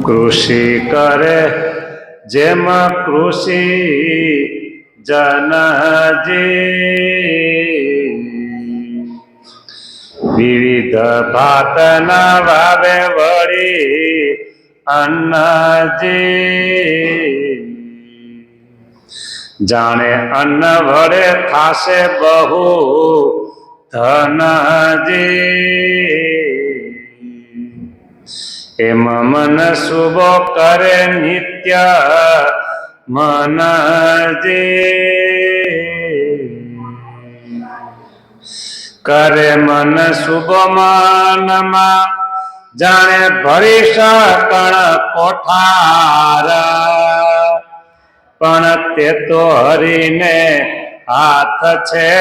કૃષિ કરે જેમ કૃષિ જનજી, વિવિધ ભાતના વાવે વળી અન્નજી, જાણે અન્ન વડે થાશે બહુ ધનજી, એમ મન શુભો કરે નિત્ય મનજી, કરે મન શુભ મનમાં જાણે ભરી શકણ કોઠાર, પણ તે તો હરીને હાથ છે,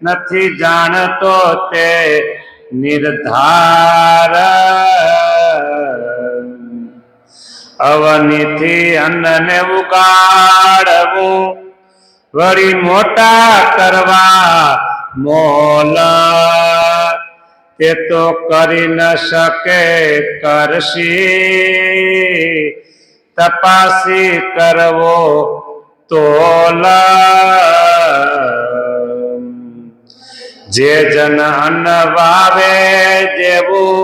નથી જાણતો તે નિર્ધાર, અવનીથી અન્નને ઉગાડવું વળી મોટા કરવા મોલ, તે તો કરી ન શકે કરશી તપાસી કરવો તોલ, જે જન અન્ન વાવે જેવું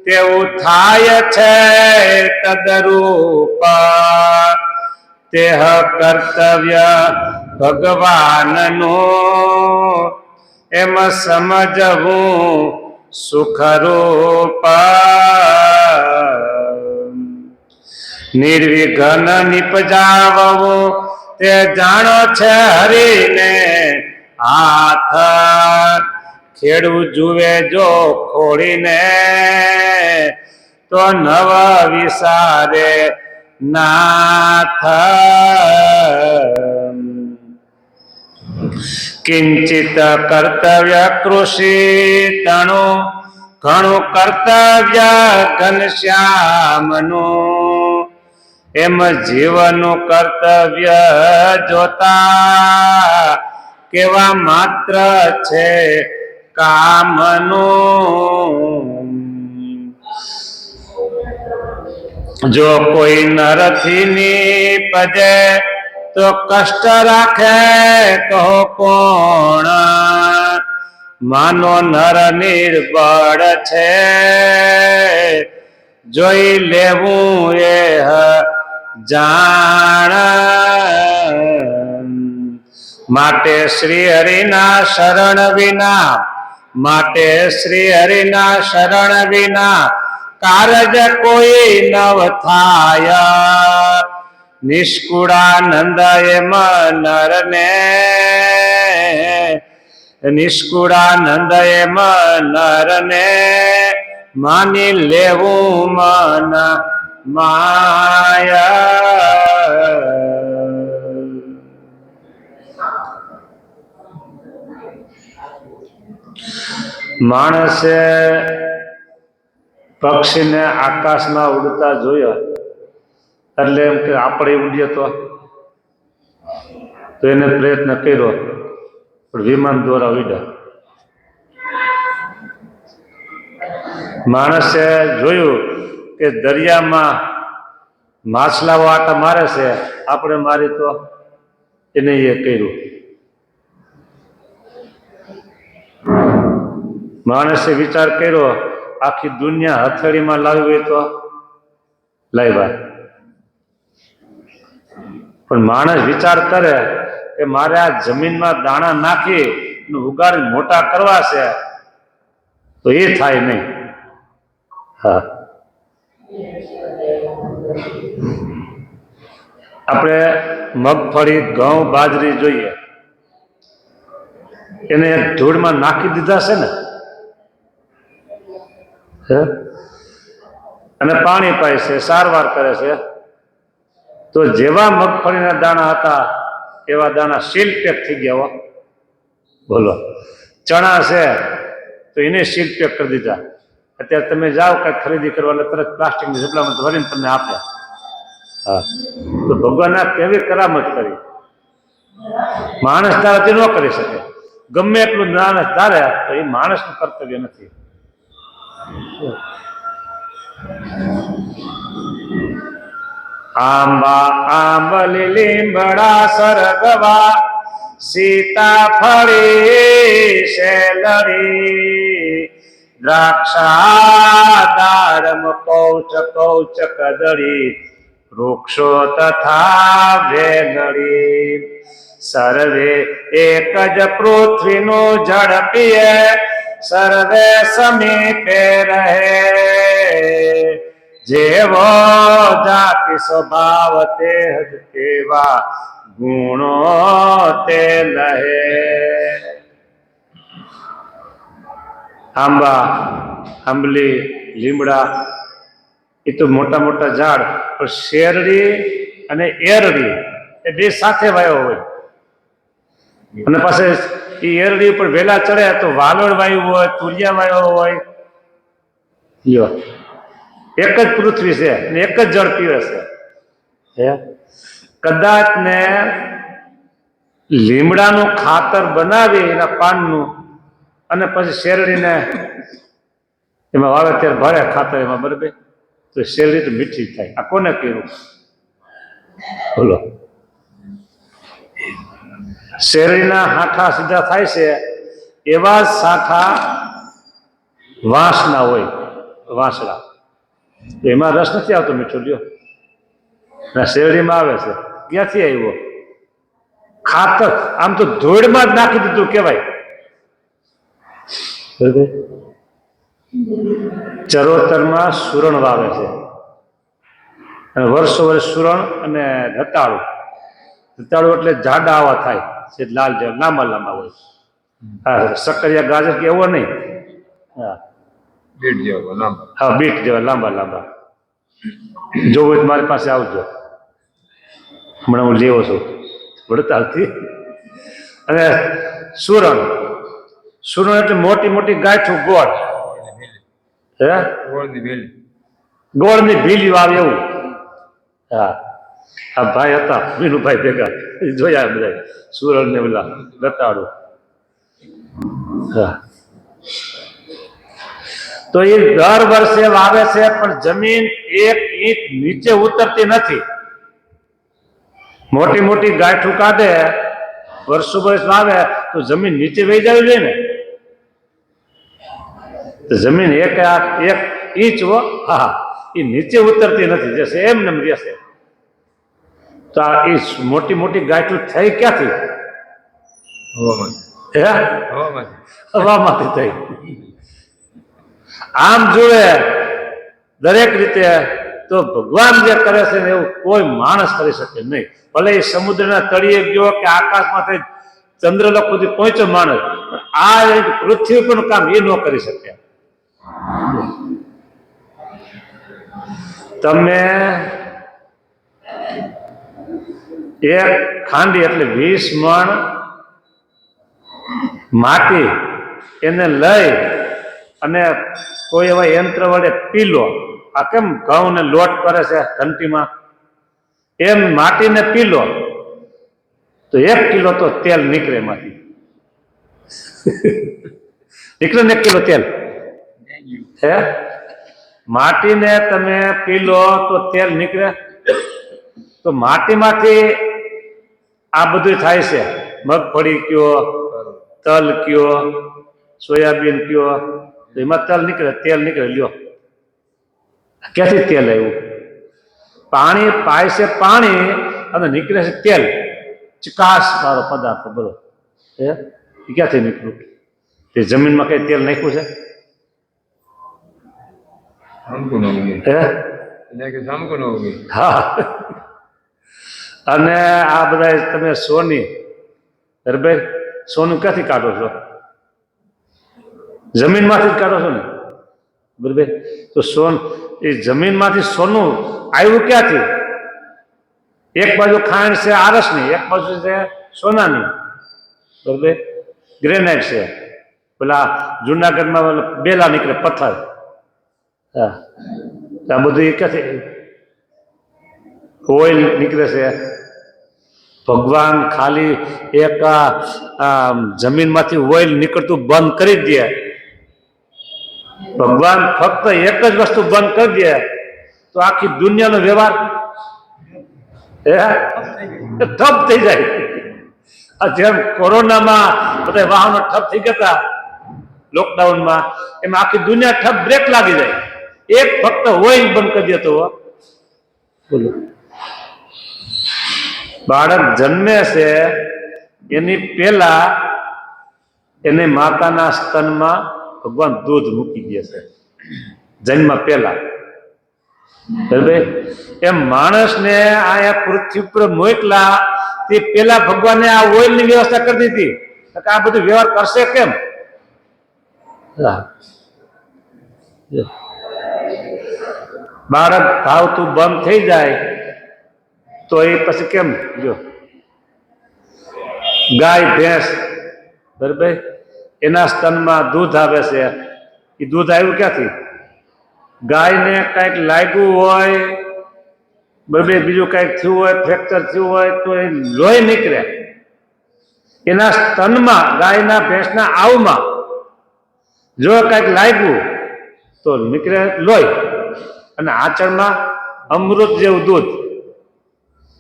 તેવું થાય છે તદરૂપ, તેહ કર્તવ્ય ભગવાનનું એમ સમજવું સુખરૂપ, નિર્વિઘ્ન નિપજાવવું તે જાણો છે હરીને હાથ, ખેડૂ જુએ જો ખોડીને તો નવ વિસારે નાથ, કિંચિત કર્તવ્ય કૃષિ તણું ઘણું કર્તવ્ય ઘનશ્યામનું, એમ જીવનું કર્તવ્ય જોતા કેવા માત્ર છે કામનું, જો કોઈ નરથી નીપજે તો કષ્ટ રાખે કહો કોણ, માનો નર નિર્બળ છે જોઈ લેવું એ જાણ, માટે શ્રી હરિના શરણ વિના, માટે શ્રી હરિના શરણ વિના કારજ કોઈ નવ થાય, નિષ્કુળાનંદ એમ નરને, નિષ્કુળાનંદ એમ નરને માની લેવું મન માયા, માણસે પક્ષીને આકાશમાં ઉડતા જોયા એટલે એમ કે આપણે ઉડીએ તો એને પ્રયત્ન કર્યો પણ વિમાન દ્વારા ઉડ્યા. માણસે જોયું કે દરિયામાં માછલાઓ આટા મારે છે, આપણે મારી તો એને એ કર્યું. માણસે વિચાર કર્યો આખી દુનિયા હથેળીમાં લાવી હોય તો લાવ્યા, પણ માણસ વિચાર કરે કે મારે આ જમીનમાં દાણા નાખી ઉગાડી મોટા કરવા છે તો એ થાય નહીં. હા, આપણે મગફળી ઘઉં બાજરી જોઈએ એને ધૂળમાં નાખી દીધા છે ને અને પાણી પાય છે, સારવાર કરે છે, તો જેવા મગફળીના દાણા હતા એવા દાણા સીલ પેક થઈ ગયા. બોલો, ચણા છે તો એને સીલ પેક કરી દીધા. અત્યારે તમે જાઓ કઈ ખરીદી કરવા એટલે તરત પ્લાસ્ટિકની ઝબલામાં ભરીને તમને આપે. હા, તો ભગવાને કેવી કરામત કરી. માણસ ધારાથી ન કરી શકે, ગમે એટલું માણસ ધારે તો એ માણસનું કર્તવ્ય નથી. આંબા આંબલી લીંબડા સરગવા સીતાફળી શેલડી દ્રાક્ષા દાડમ કૌચ કૌચ કદળી વૃક્ષો તથા વેલડી સર્વે એક જ પૃથ્વીનું જળ પીએ સર્વે સમીપે રહે જેવો જાતિ સ્વભાવ તે જ તેવા ગુણો તે લહે. આંબા આંબલી લીમડા એ તો મોટા મોટા ઝાડ, પણ શેરડી અને એરડી એ બે સાથે વાયો હોય. અને પાસે એ એરડી ઉપર વેલા ચડે તો વાલોડ વાયું હોય, તુરિયા વાયો હોય. લ્યો, એક જ પૃથ્વી છે અને એક જ જળ પીવે છે. હે કદાચ ને લીમડાનું ખાતર બનાવી એના પાનનું અને પછી શેરડીને એમાં વાવે ત્યારે ભરે ખાતર એમાં, બરાબર, તો શેરડી તો મીઠી થાય. આ કોને કર્યું બોલો? શેરડીના હાંઠા સીધા થાય છે એવા જ સાંઠા વાંસના હોય, વાંસડા. એમાં રસ નથી આવતો મીઠો, લ્યો. ના, શેરડીમાં આવે છે. ક્યાંથી આવ્યો ખાતર? આમ તો ધૂળમાં જ નાખી દીધું કહેવાય. ચરોતરમાં સુરણ વાવે છે અને વર્ષો વર્ષ સુરણ અને રતાળું. રતાળું એટલે જાડા આવા થાય છે, લાલ લાંબા લાંબા હોય. હા, સક્કરિયા ગાજર કે એવો નહીં. હા, બીટ જેવા લાંબા. હા, બીટ જેવા લાંબા લાંબા. જોવું હોય તો મારી પાસે આવજો, હમણાં હું લેવો છું વડતાલથી. અને સુરણ, સુરણ એટલે મોટી મોટી ગાંઠું ગોળ. હે, ગોળની ભીલી વાવે એવું. હા, આ ભાઈ હતા મીનુભાઈ ભેગા, જોયા બધા સુરણ ને પેલા રતાળું. હા, તો એ દર વર્ષે વાવે છે, પણ જમીન એક ઇંચ નીચે ઉતરતી નથી. મોટી મોટી ગાંઠું કાઢે, વર્ષો વર્ષ વાવે તો જમીન નીચે વહી જવી જોઈએ ને. તો જમીન એક ઇંચ હા એ નીચે ઉતરતી નથી, જશે એમ ને રહેશે. તો આ એ મોટી મોટી ગાંઠું થઈ ક્યાંથી? હવામાંથી થઈ. આમ જોવે દરેક રીતે તો ભગવાન જે કરે છે ને એવું કોઈ માણસ કરી શકે નહીં. ભલે એ સમુદ્રના તળિયે ગયો કે આકાશમાંથી ચંદ્રલોક સુધી પહોંચ્યો માણસ, આ એક પૃથ્વી પરનું કામ એ ન કરી શકે. તમે એક ખાંડી એટલે 20 મણ માટી એને લઈ અને કોઈ એવા યંત્ર વડે પીલો. આ કેમ ઘઉં ને લોટ કરે છે ઘંટીમાં, એમ માટીને પીલો તો 1 કિલો તો તેલ નીકળે એમાંથી. નીકળે ને 1 કિલો તેલ. હે, માટીને તમે પીલો તો તેલ નીકળે. તો માટીમાંથી આ બધું થાય છે. મગફળી કયો, તલ કયો, સોયાબીન કયો, તો એમાં તલ નીકળે, તેલ નીકળે. લ્યો, ક્યાંથી તેલ આવ્યું? પાણી પાય છે, પાણી અને નીકળે છે તેલ, ચિકાસ વાળો પદાર્થ. બરોબર, એ ક્યાંથી નીકળ્યું? તે જમીનમાં કઈ તેલ નાખ્યું છે? હા. અને આ બધા તમે સોની, બરાબર, સોનું ક્યાંથી કાઢો છો? જમીનમાંથી જ કાઢો છો ને, બરાબર. તો એ જમીનમાંથી સોનું આવ્યું ક્યાંથી? એક બાજુ ખાંડ છે આરસની, એક બાજુ છે સોનાની, બરાબર, ગ્રેનાઇટ છે. પેલા જુનાગઢમાં બેલા નીકળે, પથ્થર. હા, આ બધું ક્યાંથી? ઓઇલ નીકળે છે. ભગવાન ખાલી એક જમીનમાંથી ઓઇલ નીકળતું બંધ કરી દે ભગવાન ફક્ત એક જ વસ્તુ બંધ કરી દે તો આખી દુનિયાનો વ્યવહાર ઠપ થઈ જાય. જેમ કોરોનામાં બધા વાહનો ઠપ થઈ ગયા હતા લોકડાઉનમાં, એમાં આખી દુનિયા ઠપ બ્રેક લાગી જાય. એક ફક્ત હોય બંધ કરી દેતો. બોલો, બાળક જન્મે છે એની પેલા એને માતાના સ્તનમાં ભગવાન દૂધ મૂકી દે છે જન્મ પેલા. બરાબર? એમ માણસને આ પૃથ્વી ઉપર મોકલા તે પેલા ભગવાને આ ઓઇલની વ્યવસ્થા કરી દીધી. આ બધું વ્યવહાર કરશે કેમ? બાળક ધાવતું બંધ થઈ જાય તો એ પછી કેમ? જો ગાય ભેંસ, બરાબર, એના સ્તનમાં દૂધ આવે છે. એ દૂધ આવ્યું ક્યાંથી? ગાયને કંઈક લાગ્યું હોય, બરાબર, બીજું કંઈક થયું હોય, ફ્રેક્ચર થયું હોય તો એ લોહી નીકળે એના સ્તનમાં, ગાયના ભેંસના આવમાં જો કંઈક લાગ્યું તો નીકળે લોહી, અને આચળમાં અમૃત જેવું દૂધ.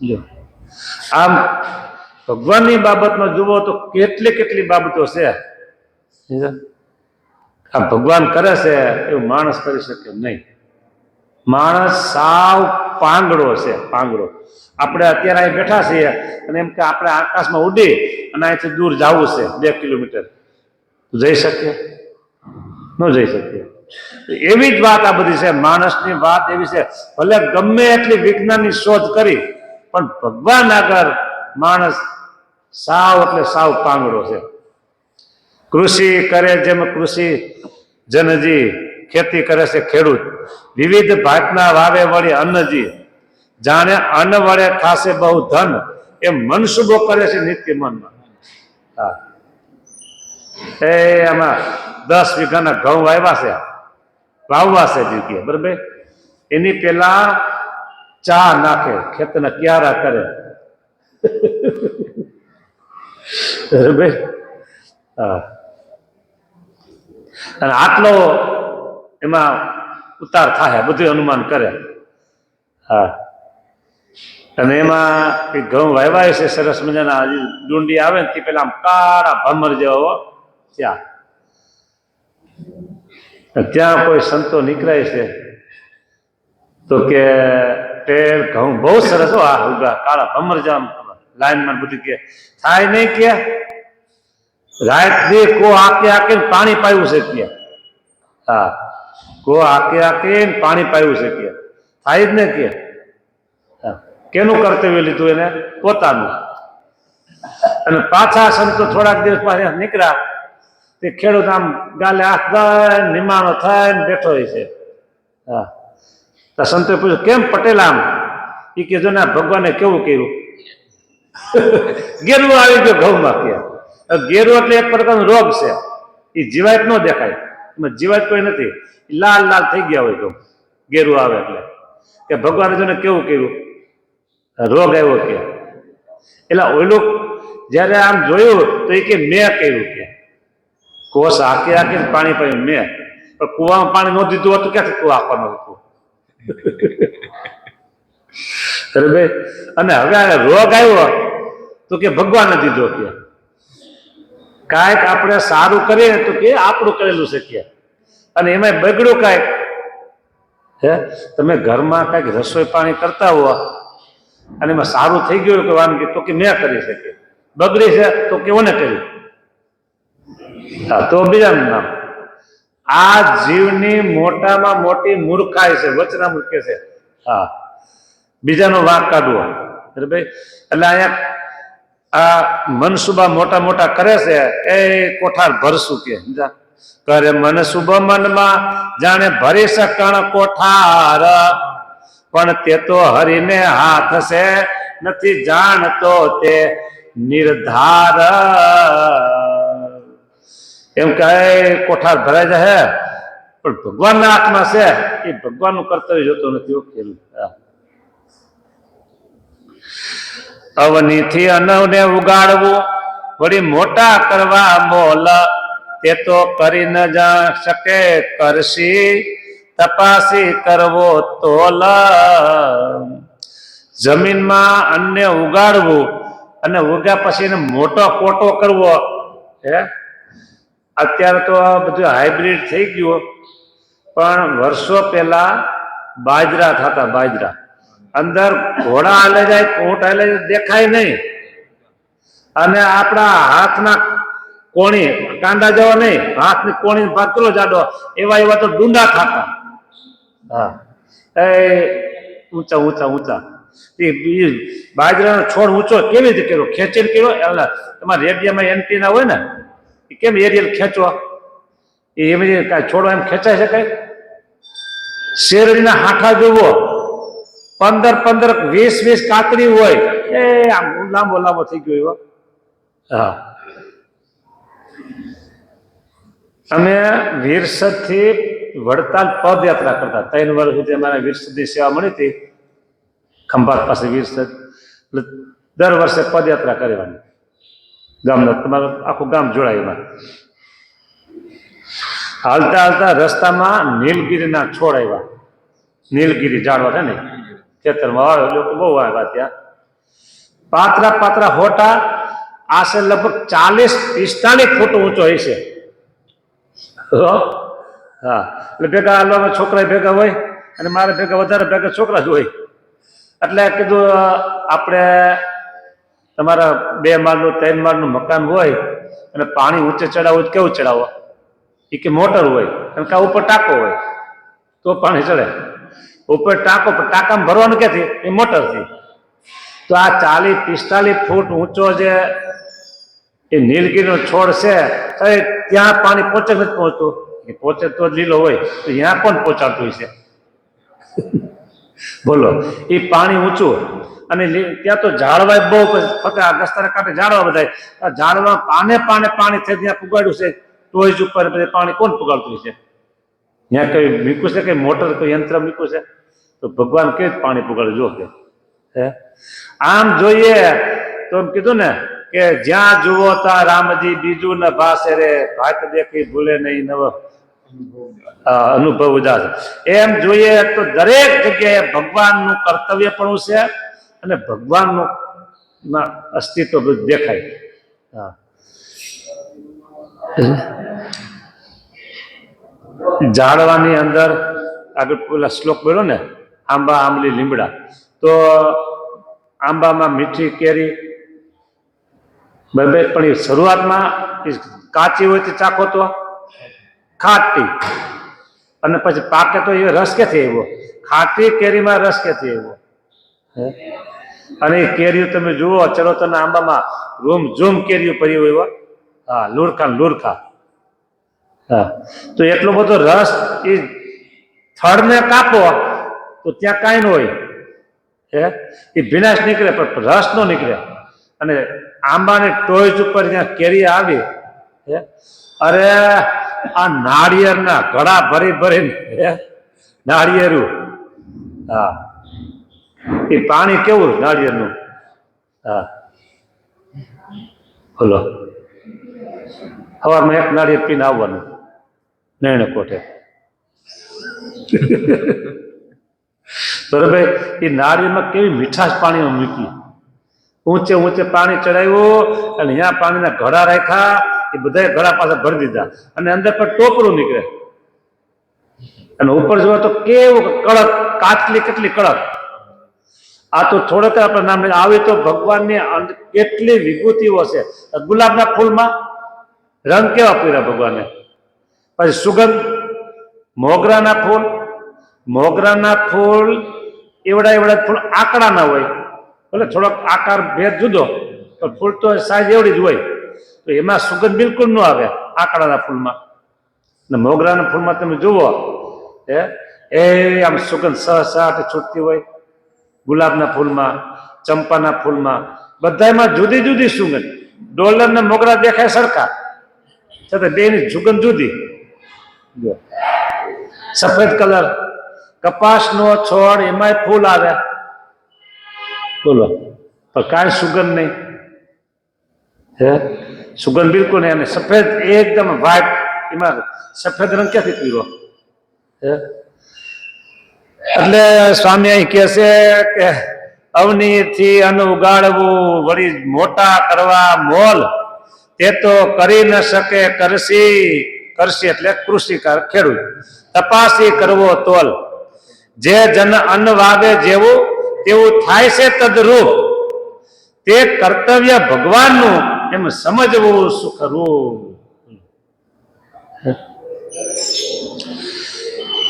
જો આમ ભગવાનની બાબતમાં જુઓ તો કેટલી કેટલી બાબતો છે. આ ભગવાન કરે છે એવું માણસ કરી શકે નહીં. માણસ સાવ પાંગડો છે, પાંગડો. આપણે અત્યારે અહીં બેઠા છીએ અને એમ કે આપણે આકાશમાં ઉડી અને અહીંથી દૂર જવું છે 2 કિલોમીટર, જઈ શકીએ? ન જઈ શકીએ. એવી જ વાત આ બધી છે. માણસની વાત એવી છે, ભલે ગમે એટલી વિજ્ઞાનની શોધ કરી પણ ભગવાન આગળ માણસ સાવ એટલે સાવ પાંગડો છે. કૃષિ કરે જેમ કૃષિ જનજી, ખેતી કરે છે ખેડૂત, વિવિધ ભાતના વાવે વળી અન્નજી, જાણે અન્ન વડે થાશે બહુ ધન, એમ મનસુબો કરે છે નિત્ય મનમાં. હા, એ આમાં 10 વીઘાના ઘઉં વાવ્યા છે, વાવવા છે જગ્યા, બરાબર, એની પેલા ચા નાખે, ખેતરના ક્યારા કરે. બરાબર? હા, અને આટલો એમાં ઉતાર થાય, બધું અનુમાન કરે. હા, અને એમાં ઘઉં વાવ્યા છે સરસ મજાના, ડુંડી આવે ને તે પેલા આમ કાળા ભમર જેવો ત્યાં કોઈ સંતો નીકળાય છે તો કે ટેર ઘઉં બહુ સરસ હો, આ ઉગા કાળા ભમર જેવા લાઈનમાં બધું કે થાય નહીં કે રાત દી કો આકે આકે પાણી પાયું છે કે. હા, કો આકે આકે પાણી પાયું છે કે થાય જ ને કે. કેનું કર્તવ્ય લીધું એને? પોતાનું. અને પાછા સંતો થોડાક દિવસ પાછા નીકળ્યા તે ખેડૂત આમ ગાલે હાથ થાય, નિમાણો થાય ને બેઠો હોય છે. હા, તો સંતોએ પૂછ્યું કેમ પટેલ આમ? એ કે જો ને ભગવાને કેવું કર્યું, ગેરું આવી ગયો ઘઉંમાં કે. ગેરું એટલે એક પ્રકારનો રોગ છે, એ જીવાત ન દેખાય, એમાં જીવાત કોઈ નથી, લાલ લાલ થઈ ગયા હોય ઘઉં ગેરું આવે એટલે. કે ભગવાને જોને કેવું કર્યું, રોગ આવ્યો કે. એટલે ઓલું જયારે આમ જોયું તો એ કે મેં કર્યું કે. કોષ હાકે હાકે પાણી પાયું મેં, પણ કુવામાં પાણી ન દીધું હતું ક્યાંથી કુવા આપવાનું હતું? બરાબર? અને હવે રોગ આવ્યો તો કે ભગવાને દીધો કે. કાંઈક આપણે સારું કરીએ તો કે આપણું કરેલું છે કે. અને એમાં બગડ્યું કાંઈક, હે, તમે ઘરમાં કાંઈક રસોઈ પાણી કરતા હો અને એમાં સારું થઈ ગયું કે વાનગી તો કે મેં કરી શકે, બગડી છે તો કે ઓને કર્યું. હા, તો બીજાનું નામ. આ જીવની મોટામાં મોટી મૂર્ખાઈ છે, વચનામૃત કે છે. હા, બીજાનો વાંક કાઢવો. બરાબર? એટલે અહીંયા આ મનસુબા મોટા મોટા કરે છે, એ કોઠાર ભરશું કે કરે મનસુબ મનમાં જાણે ભરી શકણ કોઠાર, પણ તે તો હરીને હાથ છે નથી જાણતો તે નિર્ધાર. એમ કહે કોઠાર ભરાઈ જાય પણ ભગવાનના હાથમાં છે, એ ભગવાનનું કર્તવ્ય જોતો નથી. અવનીથી અનવને ઉગાડવું, વળી મોટા કરવા મોલ, તે તો કરી ન શકે કરશી તપાસી કરવો તોલ. જમીનમાં અન્ય ઉગાડવું અને ઉગ્યા પછી એને મોટો કોટો કરવો, હે અત્યારે તો આ બધું હાઇબ્રિડ થઈ ગયું, પણ વર્ષો પહેલા બાજરા થતા, બાજરા અંદર ઘોડા હાલે જાય, ઊંટ હાલે જાય, દેખાય નહીં, અને આપણા હાથના કોણી કાંડા જવા નહીં, હાથની કોણી ભાગ કેટલો જાડો, એવા એવા તો ડુંડા થતા. હા, એ ઊંચા ઊંચા ઊંચા. બાજરાનો છોડ ઊંચો કેવી રીતે કર્યો? ખેંચીને કર્યો. તમારા રેડિયામાં એન્ટીના હોય ને, એ કેમ એરિયલ ખેંચવા? એમ છોડો એમ ખેંચાય છે કઈ? શેરડીના હાંઠા જોવો, 15-15, 20-20 કાતરી હોય, એ આમ લાંબો લાંબો થઈ ગયો એવો. હા, અમે વીરસદ થી વડતાલ પદયાત્રા કરતા. 3 વર્ષ સુધી અમારા વીરસદની સેવા મળી હતી, ખંભાત પાસે વીરસદ. એટલે દર વર્ષે પદયાત્રા કરવાની ગામના, તમારું આખું ગામ જોડાય એમાં. હાલતા હાલતા રસ્તામાં નીલગીરીના છોડ આવ્યા. નીલગીરી ઝાડવા છે ને ખેતરમાં આવે, લોકો બહુ આવ્યા ત્યાં. પાતરા પાતરા હોટા, આશરે લગભગ 40-45 ફૂટ ઊંચો હશે. હા, એટલે ભેગા હાલવામાં છોકરા ભેગા હોય, અને મારે ભેગા વધારે ભેગા છોકરા જ હોય. એટલે કીધું આપણે તમારા 2 માળનું 3 માળનું મકાન હોય અને પાણી ઊંચે ચડાવવું, કેવું ચડાવો? એ કે મોટર હોય, અને કાં ઉપર ટાંકો હોય તો પાણી ચડે. ઉપર ટાંકો, પણ ટાંકામાં ભરવાનું ક્યાંથી? એ મોટરથી. તો આ 40-45 ફૂટ ઊંચો જે એ નીલગીરીનો છોડ છે, ત્યાં પાણી પહોંચે નથી પહોંચતું? એ પહોંચે તો લીલો હોય, તો ત્યાં કોણ પહોંચાડતું છે? બોલો. એ પાણી ઊંચું, અને ત્યાં તો ઝાડવા બહુ ફક્ત રસ્તાના કાંઠે ઝાડવા બધા, ઝાડવા પાને પાને પાણી થઈ ત્યાં પુગાડ્યું છે. ટોઈજ ઉપર બધે પાણી કોણ પુગાડતું છે? ત્યાં કઈ મીકું છે? કઈ મોટર, કોઈ યંત્ર મીકું છે? તો ભગવાન કેવી રીતે પાણી પુગાડે? જો કે હે, આમ જોઈએ તો એમ કીધું ને કે જ્યાં જુઓ ત્યાં રામજી બીજું ન ભાષે રે, ભાત દેખી ભૂલે નહીં નવ અનુભવ ઉદાસ. એમ જોઈએ તો દરેક જગ્યાએ ભગવાનનું કર્તવ્ય પણ છે, અને ભગવાનનું અસ્તિત્વ બધું દેખાય. હા, ઝાડવાની અંદર આગળ પેલા શ્લોક બોલ્યો ને, આંબા આંબલી લીમડા. તો આંબામાં મીઠી કેરી બરાબર, પણ એ શરૂઆતમાં કાચી હોય તો ચાખો તો ખાટી, અને પછી પાકે તો એ રસ ક્યાંથી આવ્યો? ખાટી કેરીમાં રસ ક્યાંથી આવ્યો? અને એ કેરીઓ તમે જુઓ, ચલો તને આંબામાં રૂમ ઝૂમ કેરીઓ પડી હોય. હા, લુરખા લુરખા. હા, તો એટલો બધો રસ, એ થડને કાપો તો ત્યાં કાંઈ ન હોય, હે એ ભીનાશ નીકળે, પણ રસ નો નીકળે. અને આંબાને ટોચ ઉપર જ્યાં કેરી આવી, હે અરે આ નાળિયેરના ઘડા ભરી ભરીને, હે નાળિયેરું. હા, એ પાણી કેવું નાળિયેરનું. હા, બોલો. સવારમાં 1 નાળિયેર પીને આવવાનું નૈણે કોઠે. બરોબર. એ નાળિયેરમાં કેવી મીઠાશ પાણીમાં મૂકી, ઊંચે ઊંચે પાણી ચડાવ્યું, અને અહીંયા પાણીના ઘડા રાખ્યા. એ બધા ઘડા પાછા ભરી દીધા, અને અંદર પર ટોપરું નીકળે, અને ઉપર જોવા તો કેવું કડક, કાચલી કેટલી કડક. આ તો થોડોક આપણે નામ આવી તો ભગવાનની કેટલી વિભૂતિઓ છે. ગુલાબના ફૂલમાં રંગ કેવા પીરા ભગવાને. પછી સુગંધ, મોગરાના ફૂલ, મોગરાના ફૂલ એવડા એવડા ફૂલ આંકડા ના હોય, ભલે થોડોક આકાર ભેદ જુદો, પણ ફૂલ તો સાઈઝ એવડી જ હોય. તો એમાં સુગંધ બિલકુલ ન આવે આંકડાના ફૂલમાં. ને મોગરાના ફૂલમાં તમે જુઓ, એ આમ સુગંધ સહસાટ છૂટતી હોય. ગુલાબના ફૂલમાં, ચંપાના ફૂલમાં, બધામાં જુદી જુદી સુગંધ. ડોલર ને મોગરા દેખાય સરખા, છતાં બેની સુગંધ જુદી. સફેદ કલર, કપાસનો છોડ, એમાંય ફૂલ આવે, બોલો, પણ કાંઈ સુગંધ નહીં. હે સુગંધ બિલકુલ નહીં. અને સફેદ એકદમ વ્હાઈટ, એમાં સફેદ રંગ ક્યાંથી પીરો? હે એટલે સ્વામી અહીં કહે છે કે અવનીથી અન્ન ઉગાડવું, વળી મોટા કરવા મોલ, તે તો કરી ન શકે કરશી. કરશી એટલે કૃષિ ખેડૂત. તપાસી કરવો તોલ, જે જન અન્ન વાવે જેવું તેવું થાય છે તદરૂપ. તે કર્તવ્ય ભગવાનનું એમ સમજવું સુખરૂપ.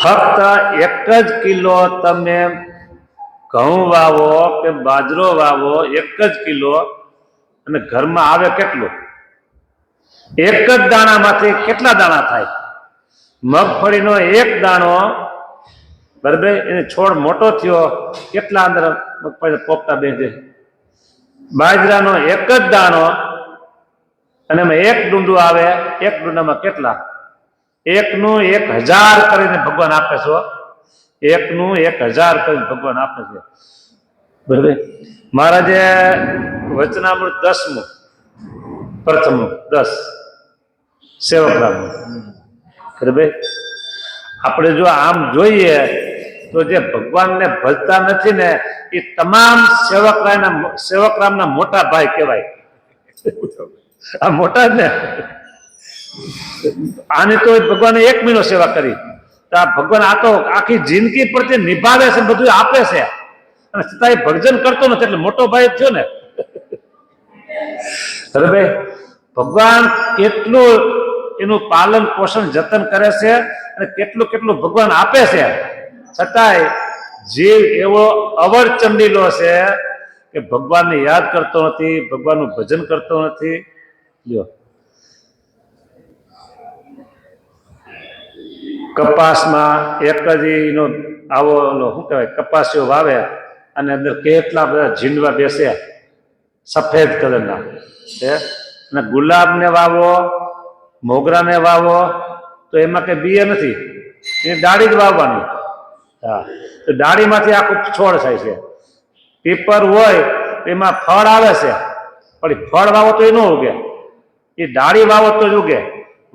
ફક્ત 1 જ કિલો તમે ઘઉં વાવો કે બાજરો વાવો, 1 જ કિલો, અને ઘરમાં આવે કેટલું? 1 જ દાણામાંથી કેટલા દાણા થાય? મગફળીનો 1 દાણો, બરાબર, એને છોડ મોટો થયો, કેટલા અંદર મગફળી પોપટા બેસે? બાજરાનો 1 જ દાણો, અને એમાં 1 ડુંડું આવે, 1 ડુંડામાં કેટલા? 1 નું 1000 કરીને ભગવાન આપે છે. 1 નું 1000 કરીને ભગવાન આપે છે. બરાબર. મહારાજે વચનામૃત 10મું, પ્રથમું 10 સેવકરામનું. બરાબર. આપણે જો આમ જોઈએ તો જે ભગવાનને ભજતા નથી ને એ તમામ સેવકરામના મોટા ભાઈ કહેવાય. આ મોટા જ ને. આની તો ભગવાને 1 મહિનો સેવા કરી, તો આ ભગવાન આ તો આખી જિંદગી પ્રત્યે નિભાવે છે, બધું આપે છે, અને છતાં એ ભજન કરતો નથી, એટલે મોટો ભાઈ થયો ને. અરે ભાઈ, ભગવાન કેટલું એનું પાલન પોષણ જતન કરે છે, અને કેટલું કેટલું ભગવાન આપે છે, છતાંય જીવ એવો અવરચંડીલો છે કે ભગવાનને યાદ કરતો નથી, ભગવાનનું ભજન કરતો નથી. જો કપાસમાં 1 જ એનો આવો શું કહેવાય, કપાસીઓ વાવે, અને અંદર કેટલા બધા ઝીંડવા બેસે સફેદ કલરના. અને ગુલાબને વાવો, મોગરાને વાવો, તો એમાં કઈ બીએ નથી, એની ડાળી જ વાવવાની. હા, તો ડાળીમાંથી આખું છોડ થાય છે. પીપર હોય તો એમાં ફળ આવે છે, પણ ફળ વાવો તો એ ન ઉગે, એ ડાળી વાવો તો જ ઉગે.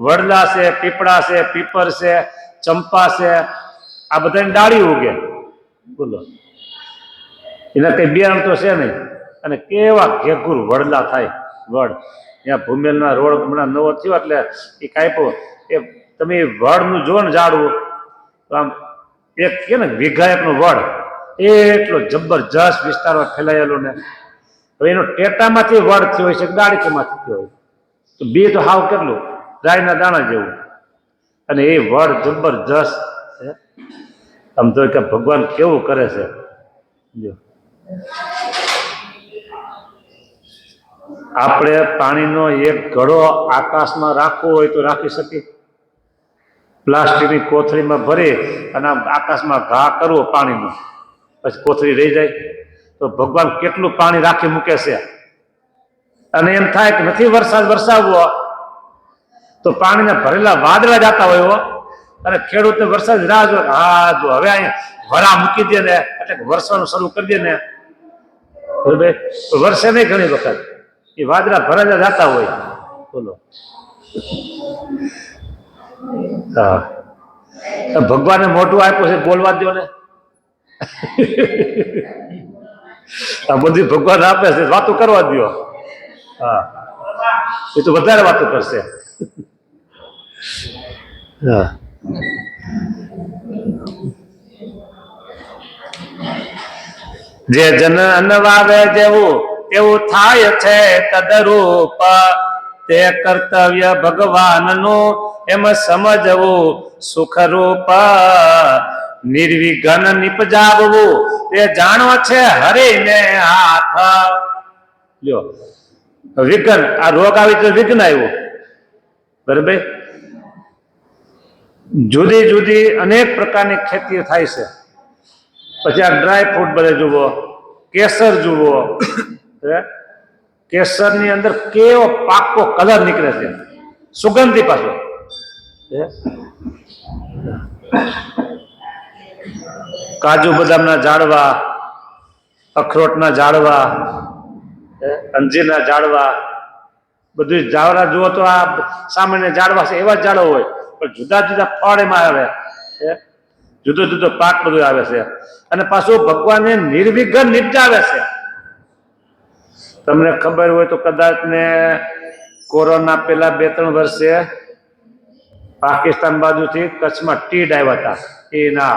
વડલા છે, પીપળા છે, પીપર છે, ચંપા છે, આ બધાની ડાળી ઉગે. બોલો, એના કઈ બિયારણ તો છે નહીં. અને કેવા ઘેઘુર વડલા થાય. વડ ત્યાં ભૂમેલના રોડ હમણાં નવો થયો, એટલે એ કાપ્યો, એ તમે વડનું જો ને ઝાડવું, તો આમ એક કે ને વિઘાયકનું વડ, એટલો જબરજસ્ત વિસ્તારમાં ફેલાયેલો ને. હવે એનો ટેટામાંથી વડ થયો હોય છે, ડાળીમાંથી થયો હોય, તો બે તો હાવ કેટલું ગાયના દાણા જેવું. અને એ વડ જબરજસ્ત. આમ તો કે ભગવાન કેવું કરે છે. જો આપણે પાણીનો 1 ઘડો આકાશમાં રાખવો હોય તો રાખી શકીએ? પ્લાસ્ટિકની કોથળીમાં ભરી અને આકાશમાં ઘા કરવો પાણીનો, પછી કોથળી રહી જાય? તો ભગવાન કેટલું પાણી રાખી મૂકે છે. અને એમ થાય કે નથી વરસાદ વરસાવવો, તો પાણીના ભરેલા વાદળા જતા હોય, અને ખેડૂતને વરસાદ રાહ જો, હા જો હવે અહીંયા વરા મૂકી દે ને, એટલે વરસાદનું શરૂ કરી દે ને, બરોબર, વરસે નહીં ઘણી વખત, એ વાદળા ભરેલા જતા હોય. બોલો, હા, ભગવાને મોટું આપ્યું છે, બોલવા દો ને. આ બધી ભગવાન આપે છે, વાતો કરવા દો. હા, એ તો વધારે વાતો કરશે. હા, જે જન અન્ન વાવે જેવું એવું થાય છે તદરૂપ. તે કર્તવ્ય ભગવાનનું એમ સમજવું સુખરૂપ. નિર્વિઘ્ન નિપજાવવું તે જાણો છે હરિને હાથ. લ્યો, વિઘ્ન, આ રોગ આવી તો વિઘ્ન આવ્યું. બરાબર. જુદી જુદી અનેક પ્રકારની ખેતી થાય છે. પછી આ ડ્રાય ફ્રૂટ બધે જુઓ, કેસર જુઓ, કેસરની અંદર કેવો પાકો કલર નીકળે છે, સુગંધી પાછો. કાજુ બદામના ઝાડવા, અખરોટના ઝાડવા, અંજીરના ઝાડવા, બધું ઝાડવા જુઓ તો આ સામાન્ય ઝાડવા છે એવા ઝાડો હોય, પણ જુદા જુદા ફળ એમાં આવે, જુદો જુદો પાક બધું આવે છે. અને પાછું ભગવાનને નિર્વિઘ્ન નિપજાવે છે. તમને ખબર હોય તો કદાચ ને કોરોના પેલા 2-3 વર્ષે પાકિસ્તાન બાજુથી કચ્છમાં તીડ આવ્યા હતા. એના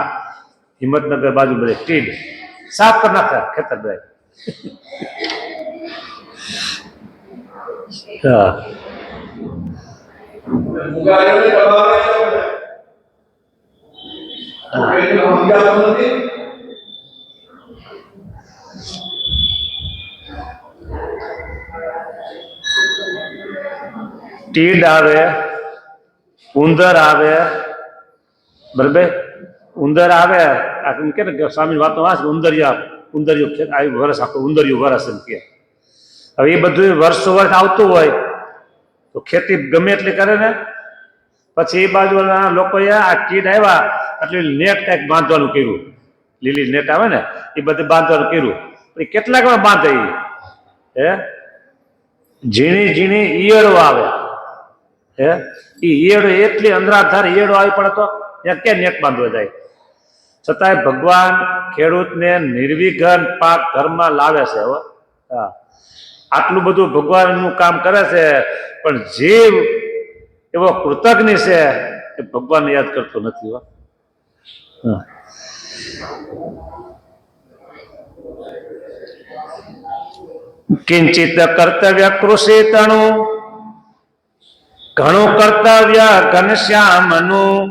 હિંમતનગર બાજુ બધે તીડ સાફ કરી નાખ્યા ખેતર બધા. તીડ આવે, ઉંદર આવે, બરાબર, ઉંદર આવે. એમ કે ને સ્વામી વાતો વાંચ, ઉંદરિયું વરસ આખું ઉંદરિયું વરસ એમ કે. હવે એ બધું વર્ષો વર્ષ આવતું હોય તો ખેતી ગમે એટલી કરે ને, પછી એ બાજુના લોકોએ આ તીડ આવ્યા એટલે નેટ કંઈક બાંધવાનું કર્યું, લીલી નેટ આવે ને એ બધું બાંધવાનું કર્યું. કેટલાકમાં બાંધે હે, ઝીણી ઝીણી ઈયળો આવે, હે એ ઈયળો એટલી અંદરાધાર ઈયળો આવી પડે તો ત્યાં ક્યાં નેટ બાંધવા જાય. છતાંય ભગવાન ખેડૂતને નિર્વિઘ્ન પાક ઘરમાં લાવે છે. હવે હા, આટલું બધું ભગવાનનું કામ કરે છે, પણ જીવ એવો કૃતજ્ઞ છે એ ભગવાનને યાદ કરતો નથી. કિંચિત કર્તવ્ય કૃષિ તણું, ઘણું કર્તવ્ય ઘનશ્યામનું,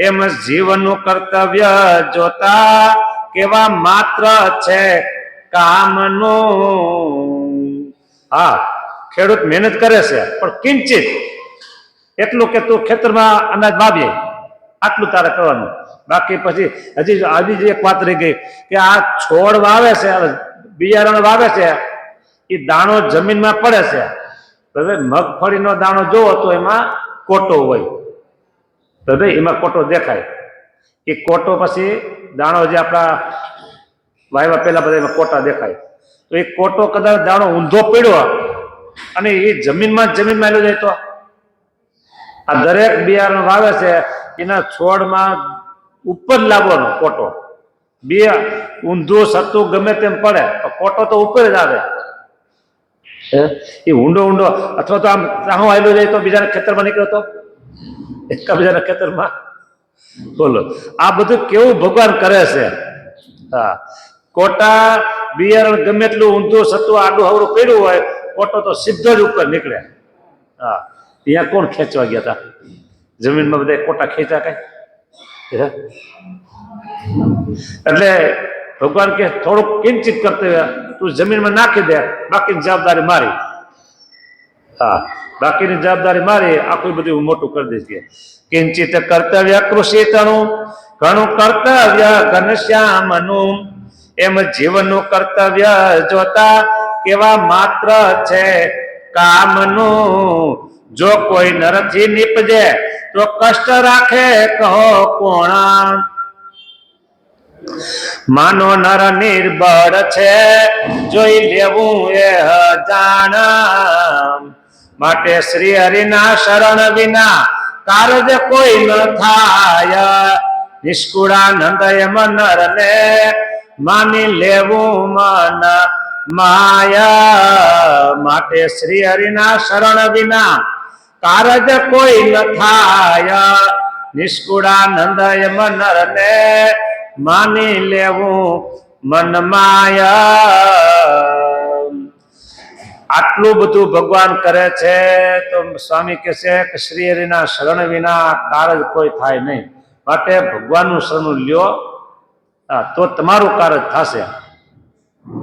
એમ જીવનનું કર્તવ્ય જોતા કેવા માત્ર છે કામનું. હા, ખેડૂત મહેનત કરે છે, પણ કિંચિત એટલું કે તું ખેતરમાં અનાજ વાવીએ આટલું તારે કરવાનું. બાકી પછી હજી આવી જ એક વાત રહી ગઈ કે આ છોડ વાવે છે, બિયારણ વાવે છે, એ દાણો જમીનમાં પડે છે. હવે મગફળીનો દાણો જોવો તો એમાં કોટો હોય, તો એમાં કોટો દેખાય. એ કોટો પછી દાણો જે આપણા વાવ્યા પહેલા બધા એમાં કોટા દેખાય. તો એ કોટો કદાચ દાણો ઊંધો પડ્યો અને એ જમીનમાં એલો જાય તો આ દરેક બિયારણ વાવે છે એના છોડમાં ઉપર લાવવાનો કોટો. બે ઊંધું સત્તું ગમે તેમ પડે તો કોટો તો ઉપર જ આવે. એ ઊંડો અથવા તો આમ ચાહું આવેલો જાય તો બીજાના ખેતરમાં નીકળ્યો તો બીજાના ખેતરમાં. બોલો, આ બધું કેવું ભગવાન કરે છે. હા, કોટા બિયારણ ગમે એટલું ઊંધું સત્તું આડું હવડું પડ્યું હોય, કોટો તો સીધો જ ઉપર નીકળે. હા, ત્યાં કોણ ખેંચવા ગયા હતા? જમીનમાં બધા કોટા ખેંચા કઈ? એટલે ભગવાન કે થોડુંક કિંચિત કર્તવ્ય તું જમીનમાં નાખી દે, બાકીની જવાબદારી મારી. હા, બાકીની જવાબદારી મારી, આખું બધું મોટું કરી દઈશ. કિંચિત કર્તવ્ય કૃષિ તણું, ઘણું કર્તવ્ય ઘનશ્યામનું, એમ જીવનનું કર્તવ્ય જોતા કેવા માત્ર છે કામનું. જો કોઈ નરથી નીપજે તો કષ્ટ રાખે કહો કોણ, માનો નર નિર્બળ છે જોઈ લેવું એ જાણ. માટે શ્રી હરિના શરણ વિના કારજ કોઈ ન થાય, નિષ્કુળાનંદ એમ નરને માની લેવું મન માયા. માટે શ્રી હરિના શરણ વિના કારજ કોઈ ન થાય, નિષ્કુળાનંદ એમ નરને માની લેવું મન માયા. આટલું બધું ભગવાન કરે છે તો સ્વામી કહે છે કે શ્રી હરિના શરણ વિના કારજ કોઈ થાય નહીં. માટે ભગવાનનું શરણું લ્યો તો તમારું કાર્ય થશે.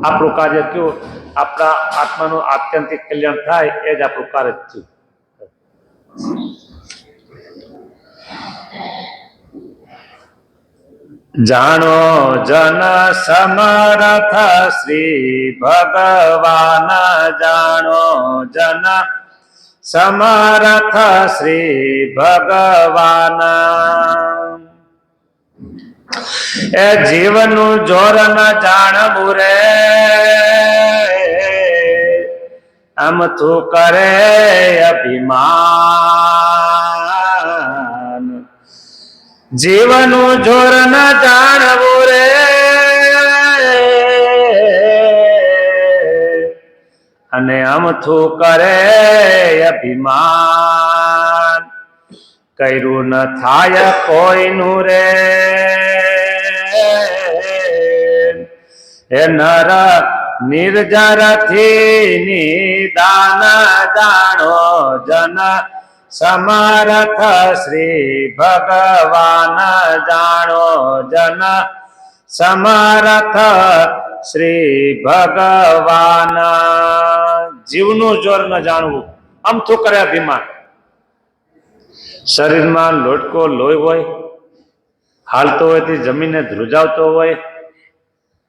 આપણું કાર્ય કયું? આપણા આત્માનું આત્યંતિક કલ્યાણ થાય એ જ આપણું કાર્ય થયું. જાણો જન સમર્થ શ્રી ભગવાન, જાણો જન સમર્થ શ્રી ભગવાન. એ જીવનું જોર ન જાણવું રે, અમથું કરે અભિમાન, જીવનું જોર ન જાણવું રે, અને અમથું કરે અભિમાન, કર્યું ન થાય કોઈનું રે, હે નર નિર્જરથી નિદાન જાણો જન સમર્થ શ્રી ભગવાન જાણો જન સમર્થ શ્રી ભગવાન. જીવનું જોર ન જાણવું, અમથું કરે અભિમાન. શરીરમાં લોટકો લોહી હોય, હાલતો હોય તે જમીને ધ્રુજાવતો હોય,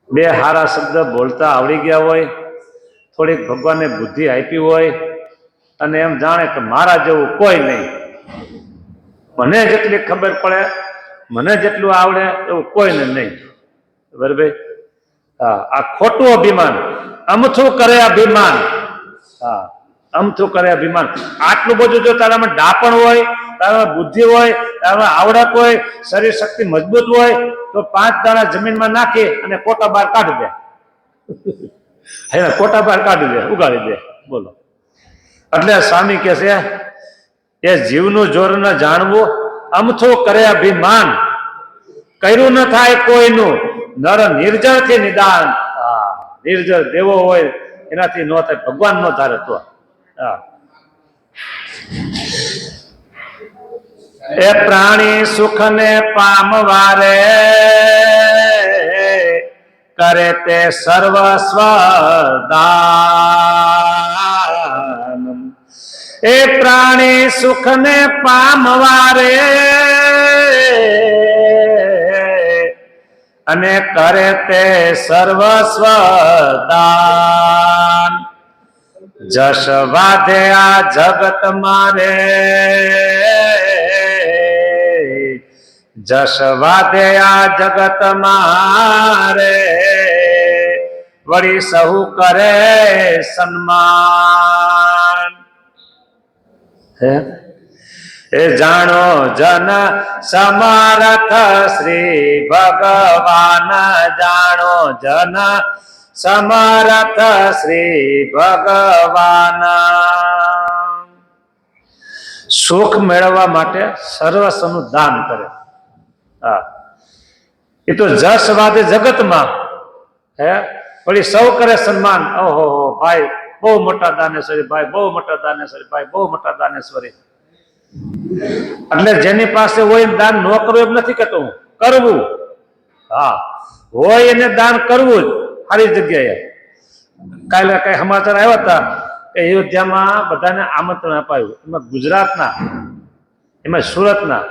બે હારા શબ્દ બોલતા આવડી ગયા હોય, થોડીક ભગવાને બુદ્ધિ આપી હોય, અને એમ જાણે કે મારા જેવું કોઈ નહીં, મને જેટલી ખબર પડે, મને જેટલું આવડે એવું કોઈને નહીં. બરાબર? હા, આ ખોટું અભિમાન, અમથું કરે અભિમાન. હા, અમથું કરે અભિમાન. આટલું બધું જો તારામાં ડાપણ હોય, તારામાં બુદ્ધિ હોય, તારામાં આવડત હોય, શરીર શક્તિ મજબૂત હોય, તો 5 દાણા જમીનમાં નાખી અને કોટા બહાર કાઢી દે. હે, કોટા બહાર કાઢી દે, ઉગાડી દે. બોલો. એટલે સ્વામી કહે છે એ જીવનું જોર ન જાણવું, અમથું કરે અભિમાન, કર્યું ન થાય કોઈનું, નર નિર્જર થી નિદાન. નિર્જર દેવો હોય એનાથી ન થાય, ભગવાન નો ધારે તો. એ પ્રાણી સુખ ને પામવારે કરે તે સર્વસ્વ દાન. એ પ્રાણી સુખ ને પામવારે અને કરે તે સર્વસ્વ દાન. જશ વાધે આ જગત મારે, જશ વાધે આ જગત મારે, વળી સહુ કરે સન્માન. એ જાણો જન સમર્થ શ્રી ભગવાન, જાણો જન સમર્થ શ્રી ભગવાન. સુખ મેળવવા માટે સર્વસ્વનું દાન કરે. હા, એ તો જશ વાદે જગતમાં, હે, વળી સૌ કરે સન્માન. ઓહો ભાઈ બહુ મોટા દાનેશ્વરી, ભાઈ બહુ મોટા દાનેશ્વરી, ભાઈ બહુ મોટા દાનેશ્વરી. એટલે જેની પાસે હોય દાન ન કરવું એમ નથી કહેતો હું, કરવું. હા, હોય એને દાન કરવું જ સારી જગ્યાએ. કાલે કઈ સમાચાર આવ્યા હતા કે અયોધ્યામાં બધાને આમંત્રણ અપાયું. એમાં ગુજરાતના, એમાં સુરતના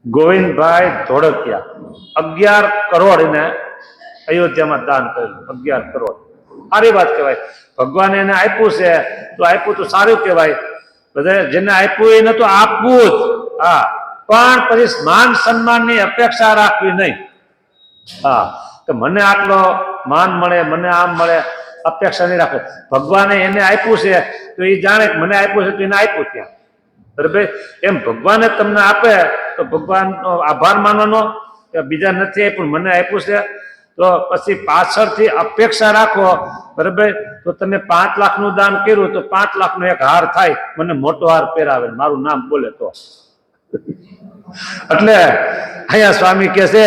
ગોવિંદભાઈ ધોળકિયા 11 કરોડ એને અયોધ્યામાં દાન કર્યું. 11 કરોડ સારી વાત કહેવાય. ભગવાને એને આપ્યું છે તો આપ્યું તો સારું કહેવાય. બધા જેને આપ્યું એને તો આપવું જ. હા, પણ પછી માન સન્માનની અપેક્ષા રાખવી નહીં. હા, તો મને આટલો માન મળે, મને આમ મળે, અપેક્ષા નહીં રાખે. ભગવાને એને આપ્યું છે તો એ જાણે કે મને આપ્યું છે તો એને આપ્યું ત્યાં. બરાબર? એમ ભગવાને તમને આપે તો ભગવાનનો આભાર માનવાનો કે બીજા નથી આપ્યું, મને આપ્યું છે. તો પછી પાછળથી અપેક્ષા રાખો. બરાબર? તો તમે 5 લાખનું દાન કર્યું તો 5 લાખનો એક હાર થાય, મને મોટો હાર પહેરાવે, મારું નામ બોલે તો. એટલે અહીંયા સ્વામી કહે છે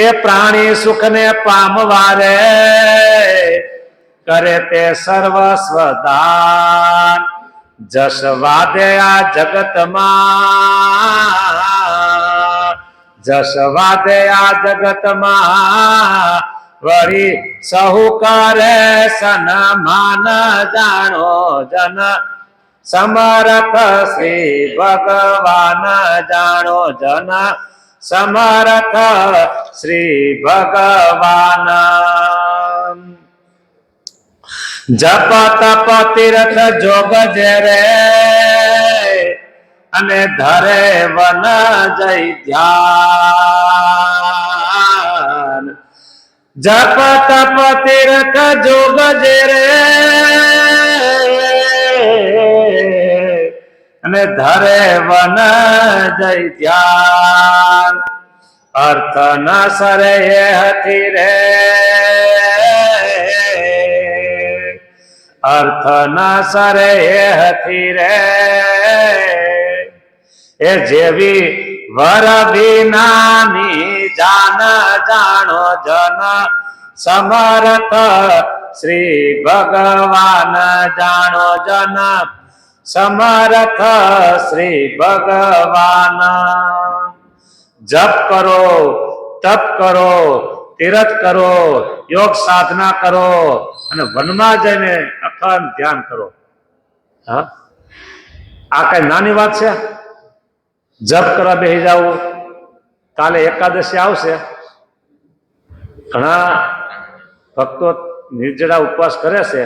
એ પ્રાણી સુખ ને પામવારે કરે તે સર્વસ્વ દાન. જશ વાદે આ જગતમાં, જશ વાદે આ જગતમાં, વળી સહુ કરે સન્માન. જાણો જન સમર્થ શ્રી ભગવાન, જાણો જન સમર્થ શ્રી ભગવાન. જપ તપ તીર્થ જોગ જેરે અને ધરે વન જય ધ્યાન. જપ તપ તીર્થ જોગ જેરે અને ધરે વન જય ધ્યાન અર્થ ન સરે એ હતી રે અર્થ ન સરે એ હતી રે એ જેવી વર વિનાની જાન જાણો જન સમર્થ શ્રી ભગવાન જાણો જન સમર્થ શ્રી ભગવાન જપ કરો તપ કરો તીરથ કરો યોગ સાધના કરો અને વનમાં જઈને અખંડ ધ્યાન કરો. હા, આ કઈ નાની વાત છે? જપ કરવા બેસી જવું, કાલે એકાદશી આવશે, ઘણા ભક્તો નિર્જળા ઉપવાસ કરે છે,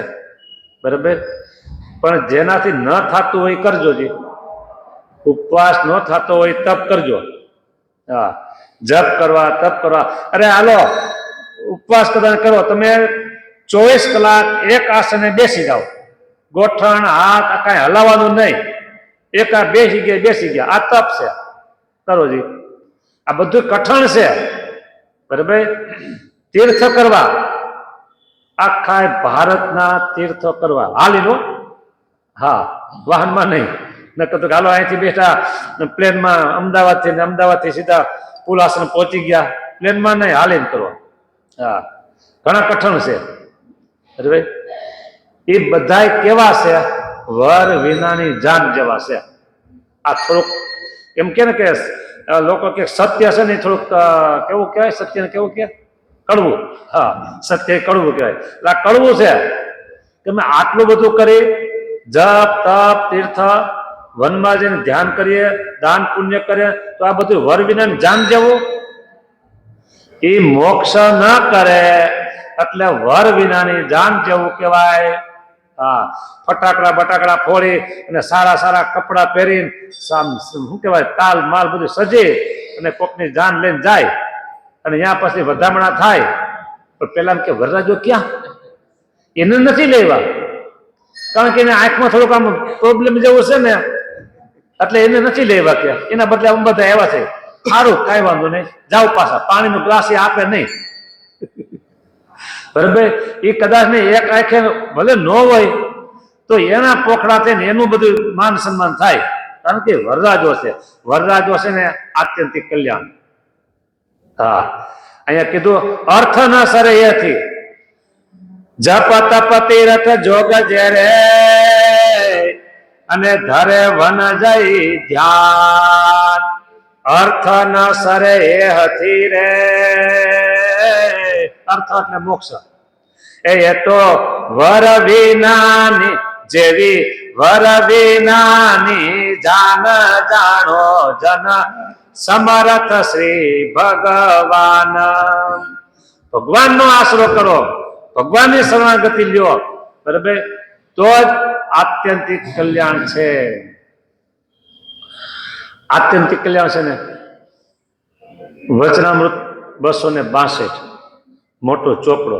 બરાબર, પણ જેનાથી ન થતું હોય કરજો જી. ઉપવાસ ન થતો હોય તપ કરજો. હા, જપ કરવા તપ કરવા. અરે હાલો ઉપવાસ કદાચ કરો, તમે 24 કલાક એક આસને બેસી જાઓ, ગોઠણ હાથ કઈ હલાવવાનું નહીં, એકા બેસી ગયા, આ તપ છે, કરો જી. આ બધું કઠણ છે, બરાબર. તીર્થ કરવા, આખા ભારતના તીર્થો કરવા હાલી લો. હા, વાહનમાં નહીં, નકર તો હાલો અહીંથી બેઠા પ્લેનમાં અમદાવાદથી સીધા પુલ આશ્રમ પહોંચી ગયા, પ્લેનમાં નહીં, હાલીને કરો. હા, ઘણા કઠણ છે, બરાબર. એ બધા કેવા છે? વર વિનાની જાન જેવા છે. આ થોડુંક એમ કે ને કે લોકો કે સત્ય છે ને થોડુંક કેવું કહેવાય? સત્યને કેવું કે? કડવું. હા, સત્ય કડવું કહેવાય. એટલે આ કડવું છે. તમે આટલું બધું કરી, જપ તપ તીર્થ વનમાં જઈને ધ્યાન કરીએ, દાન પુણ્ય કરીએ, તો આ બધું વર વિનાની જાન જેવું. એ મોક્ષ ન કરે એટલે વર વિનાની જાન જેવું કહેવાય. હા, ફટાકડા બટાકડા ફોડી અને સારા સારા કપડા પહેરીને શું કહેવાય તાલ માલ બધું સજી અને કોકની જાન લઈને જાય અને ત્યાં પછી વધામણા થાય. પણ પેલા કે વરરાજો ક્યાં? એને નથી લેવા, કારણ કે એને આંખમાં થોડુંક આમ પ્રોબ્લેમ જેવું છે ને, એટલે એને નથી લેવા. કે એના બદલે આમ બધા એવા છે, સારું કાંઈ વાંધો નહીં, જાઓ પાછા, પાણીનો ગ્લાસ એ આપે નહીં, બરાબર. એ કદાચ ને એક આંખે ભલે ન હોય તો એના પોખડા થઈને એનું બધું માન સન્માન થાય, કારણ કે વરરાજો છે. વરરાજો છે ને આત્યંતિક કલ્યાણ. હા, અહીંયા કીધું અર્થ ન સરે એથી જપ તપ તીરથ જોગ જેરે અને ધરે વન જય ધ્યાન અર્થ ન સરે એ હતી રે. અર્થ એટલે મોક્ષ. એ તો વર વિનાની જેવી વર વિનાની જાન જાણો જન સમર્થ શ્રી ભગવાન. ભગવાનનો આશરો કરો, ભગવાનની શરણાગતિ લ્યો, બરાબર, તો જ આત્યંતિક કલ્યાણ છે. આત્યંતિક કલ્યાણ છે ને વચનામૃત 262 મોટો ચોપડો,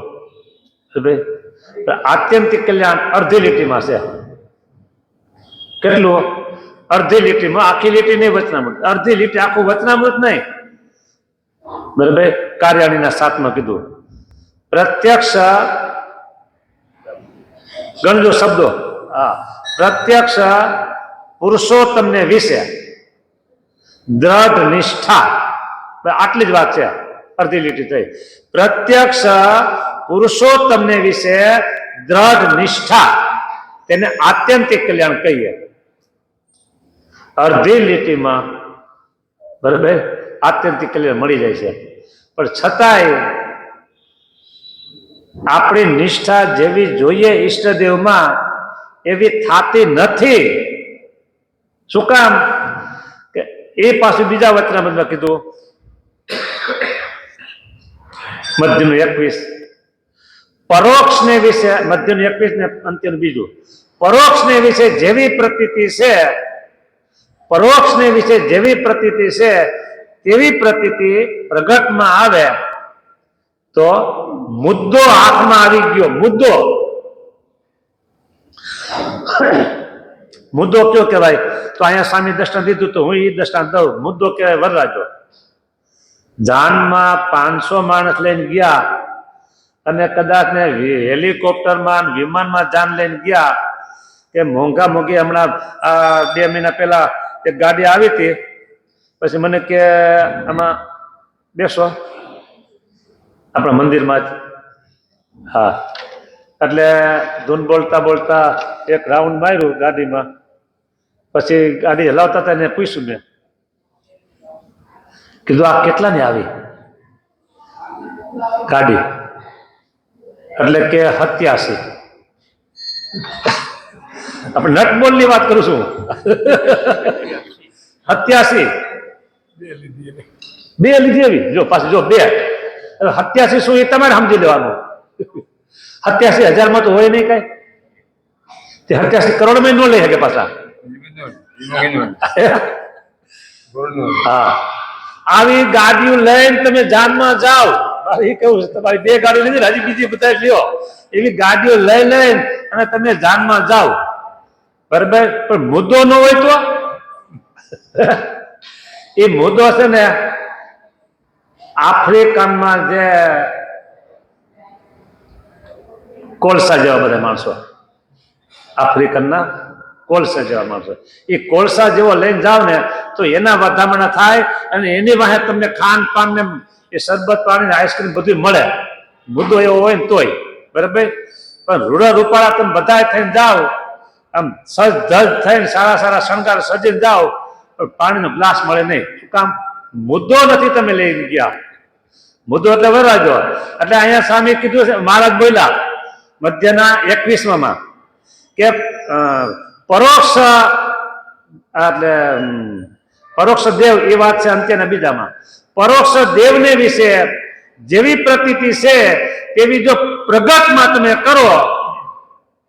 આત્યંતિક કલ્યાણ અડધી લીટીમાં છે. કેટલું? અડધી લીટીમાં. આખી લીટી નહીં વચનામૃત, અડધી લીટી, આખું વચનામૃત નહીં, બરાબર. કાર્યાણીના 7માં કીધું પ્રત્યક્ષ ગણજો શબ્દો. હા, પ્રત્યક્ષ પુરુષોત્તમને વિશે દ્રઢ નિષ્ઠા, આટલી જ વાત છે, અડધી લીટી થઈ. પ્રત્યક્ષ પુરુષોત્તમને વિશે દ્રઢ નિષ્ઠા, તેને આત્યંતિક કલ્યાણ કહીએ. અડધી લીટીમાં, બરાબર, આત્યંતિક કલ્યાણ મળી જાય છે. પણ છતાંય આપણી નિષ્ઠા જેવી જોઈએ ઈષ્ટદેવમાં એવી થાતી નથી. શું કામ? કે એ પાછું બીજા વચનામૃતમાં કીધું, મધ્યનું 21, પરોક્ષને વિશે, મધ્યનું 21 ને અંત્યનું બીજું. પરોક્ષને વિશે જેવી પ્રતીતિ છે, પરોક્ષને વિશે જેવી પ્રતીતિ છે તેવી પ્રતીતિ પ્રગટમાં આવે તો મુદ્દો હાથમાં આવી ગયો. મુદ્દો મુદ્દો કયો કહેવાય? તો અહીંયા સ્વામી દ્રષ્ટાંત દીધું તો હું એ દ્રષ્ટાંત દઉં. મુદ્દો કહેવાય વરરાજો. જાનમાં 500 માણસ લઈને ગયા અને કદાચ ને હેલિકોપ્ટરમાં વિમાનમાં જાન લઈને ગયા કે મોંઘા મોંઘી હમણાં 2 મહિના પહેલા એક ગાડી આવી હતી. પછી મને કે આમાં બેસો આપણા મંદિરમાં જ. હા, એટલે ધૂન બોલતા બોલતા એક રાઉન્ડ માર્યું ગાડીમાં. પછી ગાડી હલાવતા હતા એને પૂછ્યું મેં, કીધું આ કેટલાની આવી ગાડી? એટલે કે 87. આપણે નટબોલની વાત કરું છું. 87 બે લીધી એવી. જો પાછી જો 2 87 શું એ તમારે સમજી લેવાનું. 87,000 માં તો હોય નહીં કઈ. તે 87 કરોડ માં ન લઈ શકે પાછા. હા, આવી ગાડીઓ લઈને તમે જાનમાં જાઓ. એ કેવું છે, તમારી 2 ગાડીઓ લીધી, હજી બીજી બધા લ્યો. એવી ગાડીઓ લઈ લઈને અને તમે જાનમાં જાઓ, બરાબર. પણ મુદ્દો ન હોય તો એ મુદ્દો છે ને, આફ્રિકામાં જે કોલસા જેવા બધા માણસો, આફ્રિકનના કોલસા જેવા માણસો, એ કોલસા જેવો લઈને જાવ ને તો એના વધામણા થાય અને એની વાહે તમને ખાન પાન ને એ શરબત પાણી ને આઈસ્ક્રીમ બધું મળે. મુદ્દો એવો હોય ને તોય, બરાબર. પણ રૂડા રૂપાળા તમે બધા થઈને જાઓ, આમ સજ ધજ થઈને સારા સારા શણગાર સજીને જાઓ, પણ પાણીનો ગ્લાસ મળે નહીં. શું કામ? મુદ્દો નથી તમે લઈ ગયા. મુદ્દો એટલે વરરાજો. એટલે અહીંયા સ્વામી કીધું છે, મહારાજ બોલ્યા મધ્યના 21માં કે પરોક્ષ એટલે પરોક્ષ દેવ, એ વાત છે અંત્યના બીજામાં. પરોક્ષ દેવને વિશે જેવી પ્રતીતિ છે તેવી જો પ્રગટમાં તમે કરો,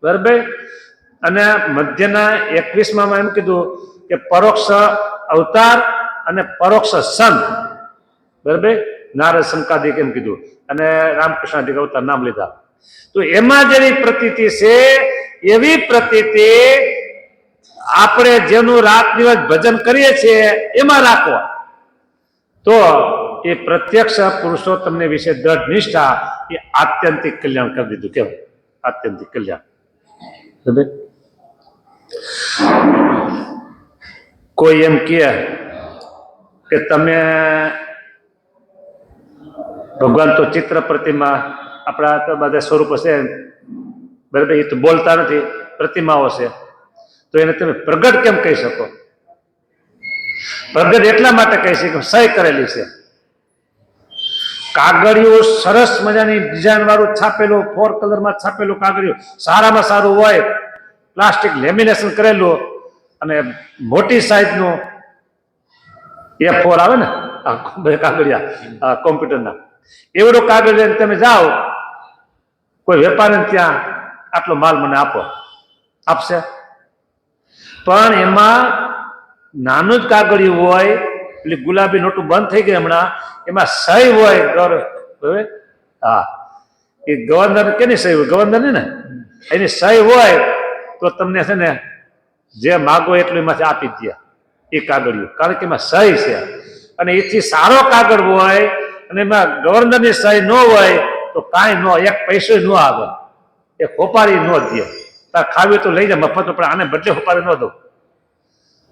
બરાબર. અને મધ્યના 21માં એમ કીધું કે પરોક્ષ અવતાર અને પરોક્ષ સંત, બરાબર. નારદ સંકાદિક એમ કીધું અને રામકૃષ્ણાદિક અવતાર નામ લીધા. તો એમાં જેવી પ્રતીતિ છે એવી પ્રતીતિ આપણે જેનું રાત દિવસ ભજન કરીએ છીએ એમાં રાખો તો એ પ્રત્યક્ષ પુરુષોત્તમને વિશે દ્રઢ નિષ્ઠા એ આત્યંતિક કલ્યાણ કરી દીધું. કેમ? આત્યંતિક કલ્યાણ. કોઈ એમ કહે કે તમે ભગવાન તો ચિત્ર પ્રતિમા આપણા તો બધા સ્વરૂપ છે, બરાબર. એ તો બોલતા નથી, પ્રતિમાઓ છે, તો એને તમે પ્રગટ કેમ કહી શકો? પ્રગટ એટલા માટે કહી છે કે સહી કરેલી છે. કાગળિયું સરસ મજાની ડિઝાઇન વાળું છાપેલું, 4 કલરમાં છાપેલું કાગળિયું સારામાં સારું હોય, પ્લાસ્ટિક લેમિનેશન કરેલું અને મોટી સાઈઝનું A4 આવે ને કાગળિયા કોમ્પ્યુટરના, એવડું કાગળ લઈને તમે જાઓ કોઈ વેપારી ત્યાં, આટલો માલ મને આપો, આપશે? પણ એમાં નાનું જ કાગળિયું હોય, એટલે ગુલાબી નોટું બંધ થઈ ગઈ હમણાં, એમાં સહી હોય. હા, એ ગવર્નર કેની સહી હોય? ગવર્નર ને એની સહી હોય તો તમને છે ને જે માગો એટલું એમાંથી આપી દે એ કાગળિયું, કારણ કે એમાં સહી છે. અને એથી સારો કાગળ હોય અને એમાં ગવર્નરની સહી ન હોય તો કાંઈ ન, 1 પૈસો ન આવે, એ હોપારી ન દે. તાર ખાવી તો લઈ જાય મફત, પણ આને બદલે હોપારી ન દો,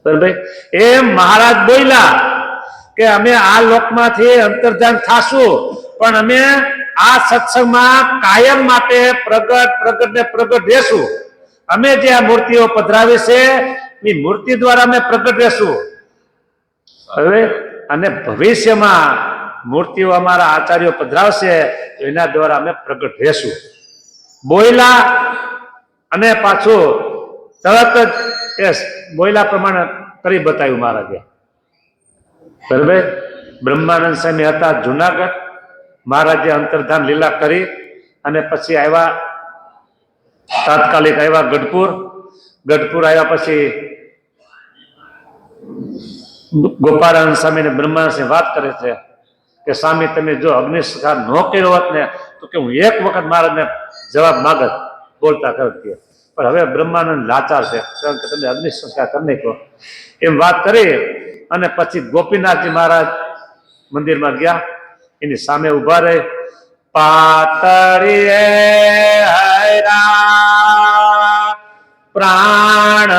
બરાબર. એમ મહારાજ બોલ્યા કે અમે આ લોકમાંથી અંતર્ધાન થાશું, પણ અમે આ સત્સંગમાં કાયમ માટે પ્રગટ ને પ્રગટ રહેશું. અમે જે આ મૂર્તિઓ પધરાવી છે એ મૂર્તિ દ્વારા અમે પ્રગટ રહેશું. હવે અને ભવિષ્યમાં મૂર્તિઓ અમારા આચાર્યો પધરાવશે એના દ્વારા અમે પ્રગટ રહેશું. બોયલા અને પાછું તરત જ એ બોયલા પ્રમાણે કરી બતાવ્યું મહારાજે, બરાબર. બ્રહ્માનંદ સ્વામી હતા જુનાગઢ, મહારાજે અંતર્ધાન લીલા કરી અને પછી આવ્યા, તાત્કાલિક આવ્યા ગઢપુર આવ્યા પછી ગોપાળાનંદ સ્વામીને બ્રહ્માનંદ સ્વામી વાત કરે છે કે સ્વામી તમે જો અગ્નિસ્કાર ન કર્યો હોત ને તો કે હું 1 વખત મહારાજને જવાબ માગત, બોલતા કરતી. પણ હવે બ્રહ્માનંદ લાચાર છે, કારણ કે તમે અગ્નિ સંસ્કાર કરી નાખો એમ વાત કરી. અને પછી ગોપીનાથજી મહારાજ મંદિરમાં ગયા, એની સામે ઉભા રહે. પાતળીએ હૈરા પ્રાણ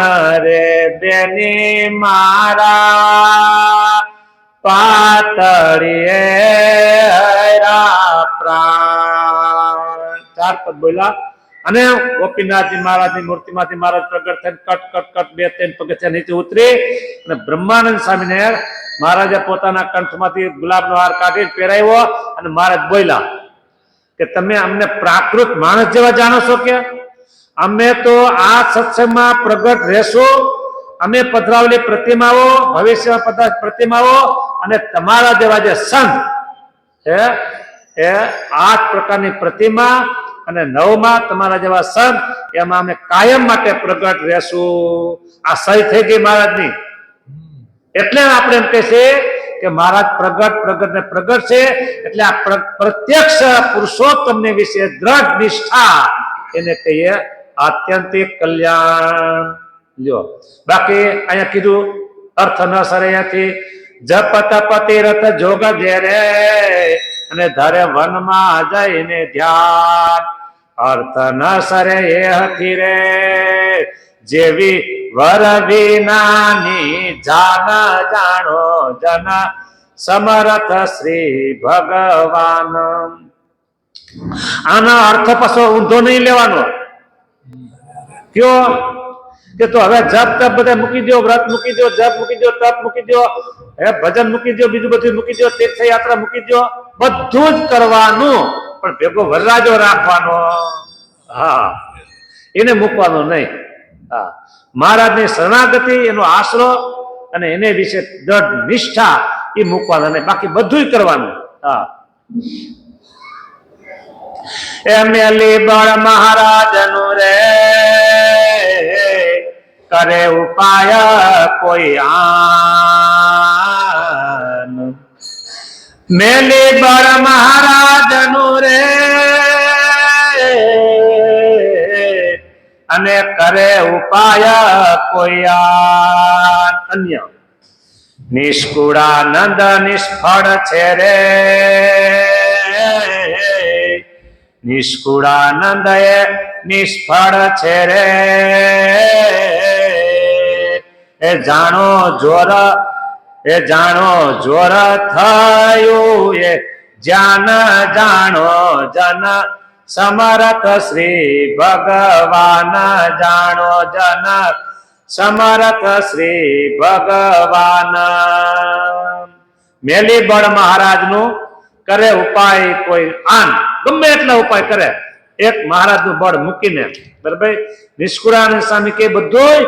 રે બેની મારા, પાતળીએ હૈરા પ્રાણ, 4 પદ બોલ્યા. અને ગોપીનાથજી મહારાજની મૂર્તિમાંથી મહારાજ પ્રગટ થઈને કટ કટ કટ 2-3 પગથિયા નીચે ઉતરી અને બ્રહ્માનંદ સ્વામીને મહારાજે પોતાના કંઠમાંથી ગુલાબનો હાર કાઢી પહેરાવ્યો અને મહારાજ બોલ્યા કે તમે અમને પ્રાકૃત માણસ જેવા જાણો છો કે? અમે તો આ સત્સંગમાં પ્રગટ રહેશો, અમે પધરાવેલી પ્રતિમાઓ, ભવિષ્યમાં પધારેલી પ્રતિમાઓ અને તમારા જેવા જે સંત એ 8 પ્રકારની પ્રતિમા અને 9માં તમારા જેવા સંત, એમાં અમે કાયમ માટે પ્રગટ રહેશું. આ સહી થઈ ગઈ મહારાજની. એટલે આપણે એમ કહે છે કે મહારાજ પ્રગટ ને પ્રગટ છે, એટલે આ પ્રત્યક્ષ પુરુષોત્તમને વિશે દ્રઢ નિષ્ઠા એને કહીએ આત્યંતિક કલ્યાણ. લ્યો બાકી અહીંયા કીધું અર્થ ન સરે અહીંયાથી જપ તપ તીર્થ જોગ જેરે અને ધરે વનમાં જઈને ધ્યાન. અર્થ ન સરે એ હતી રે જેવી વર વિનાની જાન જાણો જન સમર્થ શ્રી ભગવાન. આનો અર્થ પાછો ઊંધો નહીં લેવાનો. કયો કે તો હવે જપ તપ બધા મૂકી દો, વ્રત મૂકી દો, જપ મૂકી દો, તપ મૂકી દો, ભજન મૂકી દો, બીજું બધું મૂકી દો, તીર્થયાત્રા મૂકી દો, બધું જ કરવાનું, પણ ભેગો વરરાજો રાખવાનો. હા, એને મૂકવાનો નહીં. હા, મહારાજની શરણાગતિ, એનો આશરો અને એને વિશે દ્રઢ નિષ્ઠા એ મૂકવાના નહીં, બાકી બધું કરવાનું. હા, એમેલી બળ મહારાજનું રે કરે ઉપાય કોઈ આન. મેલી બળ મહારાજનું રે અને કરે ઉપાય કોઈ અન્ય. નિષ્કુળાનંદ નિષ્ફળ છે રે, નિષ્કુળાનંદ એ નિષ્ફળ છે રે. એ જાણો જોર થયું એ જ્ઞાન જાણો જન સમર્થ શ્રી ભગવાન. જાણો જન સમર્થ શ્રી ભગવાન. મેલી બળ મહારાજનું કરે ઉપાય કોઈ આન. ગમે એટલા ઉપાય કરે, એક મહારાજનું બળ મૂકીને, બરાબર. નિષ્કુળાનંદ સ્વામી કે બધું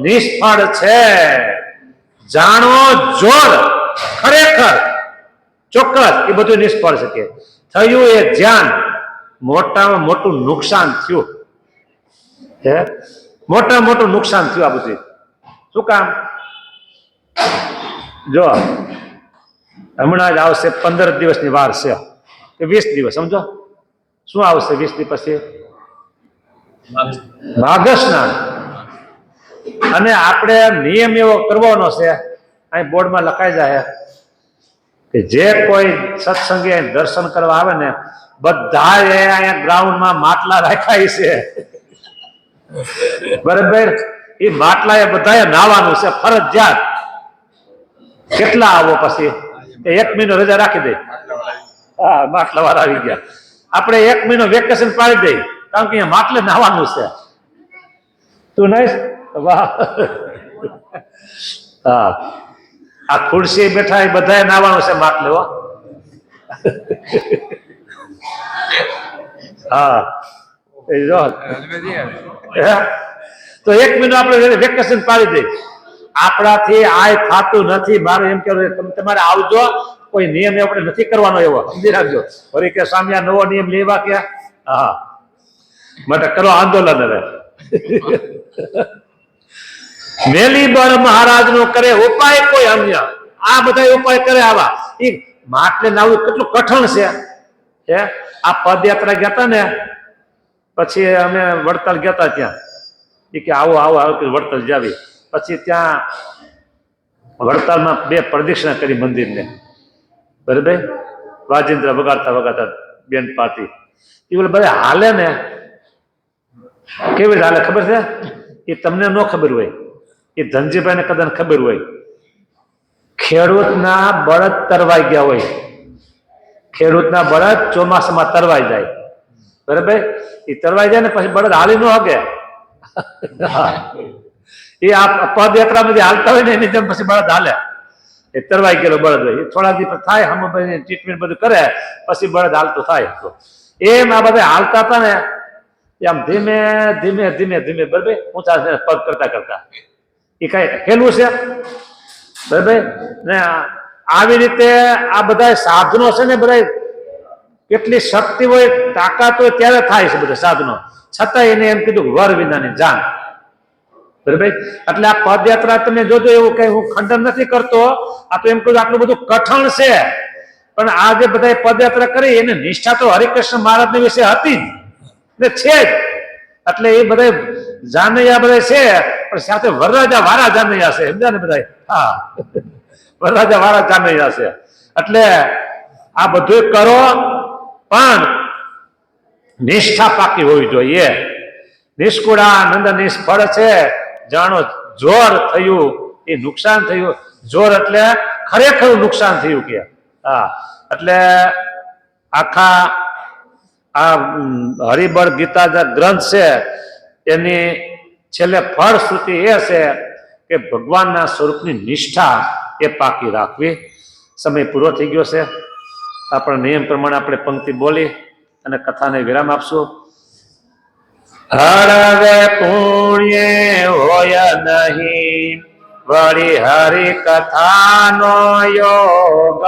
નિષ્ફળ છે. જાણો જોર, ખરેખર ચોક્કસ એ બધું નિષ્ફળ છે. કે થયું એ ધ્યાન, મોટામાં મોટું નુકસાન થયું. મોટામાં મોટું નુકસાન થયું આ બધું. શું કામ? જો હમણાં જ આવશે 15 દિવસની વાર છે કે 20 દિવસ, સમજો શું આવશે 20 દિવસ પછી? માઘ સ્નાન. અને આપણે નિયમ એવો કરવાનો છે, અહીં બોર્ડમાં લખાઈ જાય કે જે કોઈ સત્સંગી દર્શન કરવા આવે ને, બધા અહીંયા ગ્રાઉન્ડમાં માટલા રાખાય છે, બરાબર. એ માટલા એ બધા નાવાનું છે ફરજિયાત. કેટલા આવો પછી 1 મહિનો રજા રાખી દે. હા, માટલા વાળા આવી ગયા. આપણે 1 મહિનો વેકેશન પાડી દઈ, કારણ કે અહીંયા માટલે નાવાનું છે. તું નહીં? વાહ. હા, આ ખુરશી બેઠા એ બધા નાવાનું છે માટલે. હો હા, એ જો તો 1 મહિનો આપણે વેકેશન પાડી દઈ. આપણાથી આય થતું નથી. મારે એમ કેવું તમારે આવજો, કોઈ નિયમ આપણે નથી કરવાનો એવો, સમજી રાખજો. ફરી કે સામે નવો નિયમ લેવા કે હા માટે કરો આંદોલન. હવે મેલી બળ મહારાજ નું કરે ઉપાય કોઈ અન્ય. આ બધા ઉપાય કરે આવા. એ માટલે નાવું કેટલું કઠણ છે. આ પદયાત્રા ગયા હતા ને, પછી અમે વડતાલ ગયા હતા, ત્યાં એ કે આવો આવો આવો કે વડતાલ જાવી. પછી ત્યાં વડતાલમાં 2 પ્રદક્ષિણા કરી મંદિરને, બરાબર, વાજિંદ્ર વગાડતા વગાડતા બેન પાર્ટી. એ બોલે બધા હાલે ને કેવી રીતે હાલે ખબર છે? એ તમને ન ખબર હોય, એ ધનજીભાઈને કદાચ ખબર હોય. ખેડૂતના બળદ તરવાઈ ગયા હોય, ખેડૂતના બળદ ચોમાસામાં તરવાઈ જાય, બરાબર, એ તરવાઈ જાય ને પછી બળદ હાલી ન હગે. એ આ પદયાત્રામાં જે હાલતા હોય ને એની જેમ પછી બળદ હાલે. એ તરવાઈ ગયેલો બળદ હોય, એ થોડા દિવસ થાય, હમભાઈ ટ્રીટમેન્ટ બધું કરે પછી બળદ હાલતો થાય. તો એમ આ બધા હાલતા હતા ને આમ ધીમે ધીમે ધીમે ધીમે, બરાબર, ઊંચા પગ કરતા કરતા. એ કઈ હેલું છે, બરાબર ને? આવી રીતે આ બધા સાધનો છે ને, બધા કેટલી શક્તિ હોય, તાકાત હોય ત્યારે થાય છે બધા સાધનો. છતાં એને એમ કીધું વર વિનાની જાન, બરાબર. એટલે આ પદયાત્રા તમે જોજો, એવું કઈ હું ખંડન નથી કરતો, આ તો એમ કહું આટલું બધું કઠણ છે, પણ આ જે બધા પદયાત્રા કરી એને નિષ્ઠા તો હરિકૃષ્ણ મહારાજની વિશે હતી જ ને, છે જ. એટલે એ બધા જાનૈયા બધા છે, પણ સાથે વરરાજા વાળા જાનૈયા છે, સમજ્યા ને બધા? હા, વરરાજા વાળા જાનૈયા છે. એટલે આ બધું કરો પણ નિષ્ઠા પાકી હોવી જોઈએ. નિષ્કુળાનંદ નિષ્ફળ છે, જાણો જોર થયું એ નુકસાન થયું. જોર એટલે ખરેખર નુકસાન થયું કે. હા, એટલે આખા આ હરિબળ ગીતા જે ગ્રંથ છે એની છેલ્લે ફળશ્રુતિ એ છે કે ભગવાનના સ્વરૂપની નિષ્ઠા એ પાકી રાખવી. સમય પૂરો થઈ ગયો છે. આપણા નિયમ પ્રમાણે આપણે પંક્તિ બોલી અને કથાને વિરામ આપશું. હળવે પુણ્ય હોય નહીં વળી હરિ કથાનો યોગ,